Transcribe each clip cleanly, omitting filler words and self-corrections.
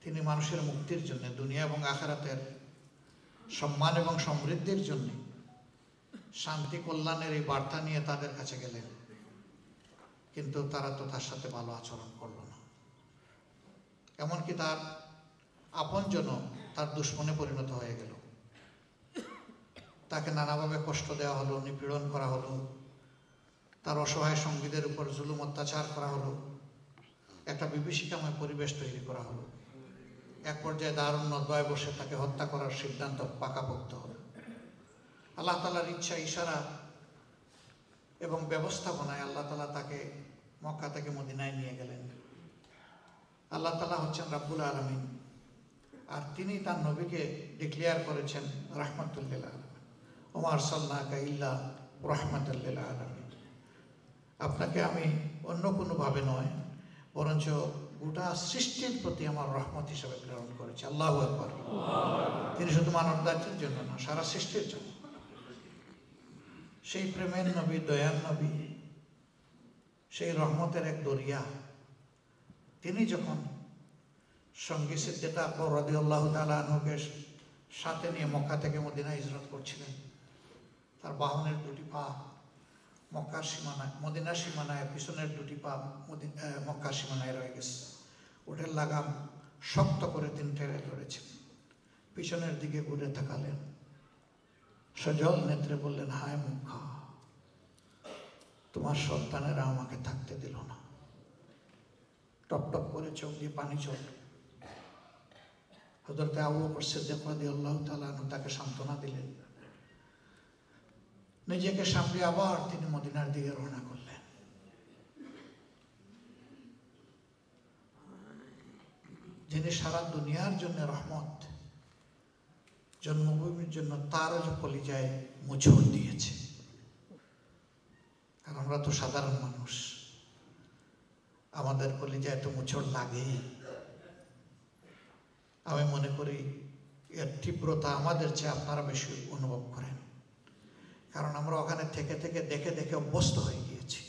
তিনি মানুষের মুক্তির জন্য, দুনিয়া এবং আখিরাতের সম্মান এবং সমৃদ্ধির জন্য শান্তি কল্যাণের এই বার্তা নিয়ে তাদের কাছে গেলেন, কিন্তু তারা তো তার সাথে ভালো আচরণ করল না। এমনকি তার আপনজনও তার দুশ্মনে পরিণত হয়ে গেল। তাকে নানাভাবে কষ্ট দেওয়া হলো, নিপীড়ন করা হলো, তার অসহায় সঙ্গীদের উপর জুলুম অত্যাচার করা হলো, একটা বিভীষিকাময় পরিবেশ তৈরি করা হলো। এক পর্যায়ে দারুণ নদবায় বসে তাকে হত্যা করার সিদ্ধান্ত পাকাপোক্ত হলো। আল্লাহ তাআলার ইচ্ছা, ইশারা এবং ব্যবস্থাপনায় আল্লাহ তাআলা তাকে মক্কা থেকে মদিনায় নিয়ে গেলেন। আল্লাহ তাআলা হচ্ছেন রাব্বুল আলামিন, আর তিনি তার নবীকে ডিক্লেয়ার করেছেন রাহমাতুল লিল আলামিন, ওমা আরসালনাকা ইল্লা রাহমাতাল লিল আলামিন। আপনাকে আমি অন্য কোনোভাবে নয়, বরঞ্চ গোটা সৃষ্টির প্রতি আমার রহমত হিসেবে প্রেরণ করেছি। আল্লাহু আকবার। তিনি শুধু মানব জাতির জন্য না, সারা সৃষ্টির জন্য। সেই প্রেমের নবী, দয়ার নবী, সেই রহমতের এক দরিয়া, তিনি যখন সঙ্গী সিদ্দিক আকবর রাদিয়াল্লাহু তাআলা আনহুকে সাথে নিয়ে মক্কা থেকে মদিনায় হিজরত করছিলেন, তার বাহনের দুটি পা মক্কার সীমানায়, মদিনার সীমানায়, পিছনের দুটি পা মক্কার সীমানায় রয়ে গেছে। ওঠের লাগাম শক্ত করে তিনি টেনে ধরেছেন। পিছনের দিকে ঘুরে তাকালেন, সজল নেত্রে বললেন, হায় মুখা, তোমার সন্তানেরা আমাকে থাকতে দিল না। টপ টপ করে চোখ দিয়ে পানি চল। হযরত আবু বকর সিদ্দিক রাদিয়াল্লাহু তাআলা আনহু তাকে সান্ত্বনা দিলেন। নিজেকে সামলে আবার তিনি মদিনার দিকে রওনা করলেন। যিনি সারা দুনিয়ার জন্য রহমত, জন্মভূমির জন্য তার কলিজায় মোচড় দিয়েছে। আর আমরা তো সাধারণ মানুষ, আমাদের কলিজায় তো মোচড় লাগেই। আমি মনে করি এর তীব্রতা আমাদের চেয়ে আপনারা বেশি অনুভব করেন, কারণ আমরা ওখানে থেকে থেকে দেখে দেখে অভ্যস্ত হয়ে গিয়েছি।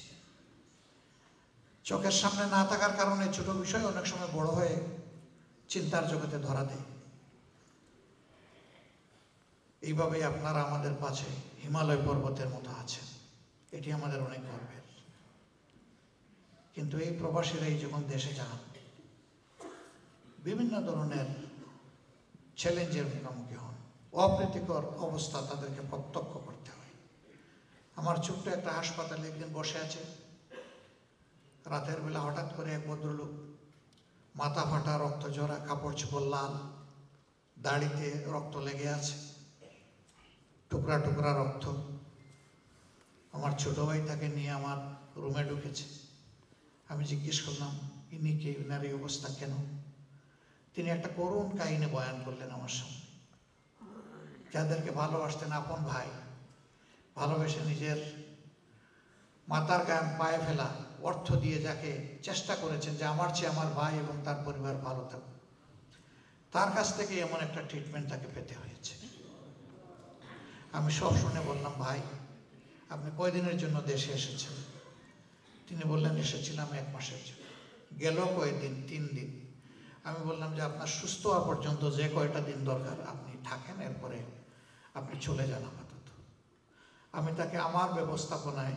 চোখের সামনে না থাকার কারণে ছোট বিষয় অনেক সময় বড় হয়ে চিন্তার জগতে ধরা দেয়। এইভাবেই আপনারা আমাদের পাশে হিমালয় পর্বতের মতো আছেন, এটি আমাদের অনেক গর্বের। কিন্তু এই প্রবাসীরাই যখন দেশে যান, বিভিন্ন ধরনের চ্যালেঞ্জের মুখোমুখি হন, অপ্রীতিকর অবস্থা তাদেরকে প্রত্যক্ষ করতে হয়। আমার ছোট্ট একটা হাসপাতালে একদিন বসে আছে, রাতের বেলা হঠাৎ করে এক ভদ্রলোক, মাথা ফাটা, রক্ত ঝরা, কাপড় চোপড় লাল, দাড়িতে রক্ত লেগে আছে, টুকরা টুকরা রক্ত। আমার ছোট ভাই তাকে নিয়ে আমার রুমে ঢুকেছে। আমি জিজ্ঞেস করলাম, ইনি কে, ইনার এই অবস্থা কেন? তিনি একটা করুণ কাহিনী বয়ান করলেন আমার সামনে। যাদেরকে ভালোবাসতেন, আপন ভাই, ভালোবেসে নিজের মাথার গায়ে পায়ে ফেলা অর্থ দিয়ে যাকে চেষ্টা করেছেন যে আমার চেয়ে আমার ভাই এবং তার পরিবার ভালো থাকুক, তার কাছ থেকে এমন একটা ট্রিটমেন্ট তাকে পেতে হয়েছে। আমি সব শুনে বললাম, ভাই আপনি কয়দিনের জন্য দেশে এসেছেন? তিনি বললেন, এসেছিলাম 1 মাসের জন্য। গেল কয়দিন? 3 দিন। আমি বললাম যে আপনার সুস্থ হওয়া পর্যন্ত যে কয়টা দিন দরকার আপনি থাকেন, এরপরে আপনি চলে যান আপাতত। আমি তাকে আমার ব্যবস্থাপনায়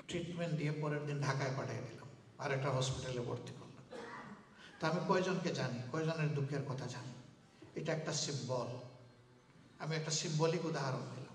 ট্রিটমেন্ট দিয়ে পরের দিন ঢাকায় পাঠিয়ে দিলাম, আর একটা হসপিটালে ভর্তি করলাম। তা আমি কয়জনকে জানি, কয়জনের দুঃখের কথা জানি। এটা একটা সিম্বল। আমি একটা সিম্বলিক উদাহরণ দিলাম।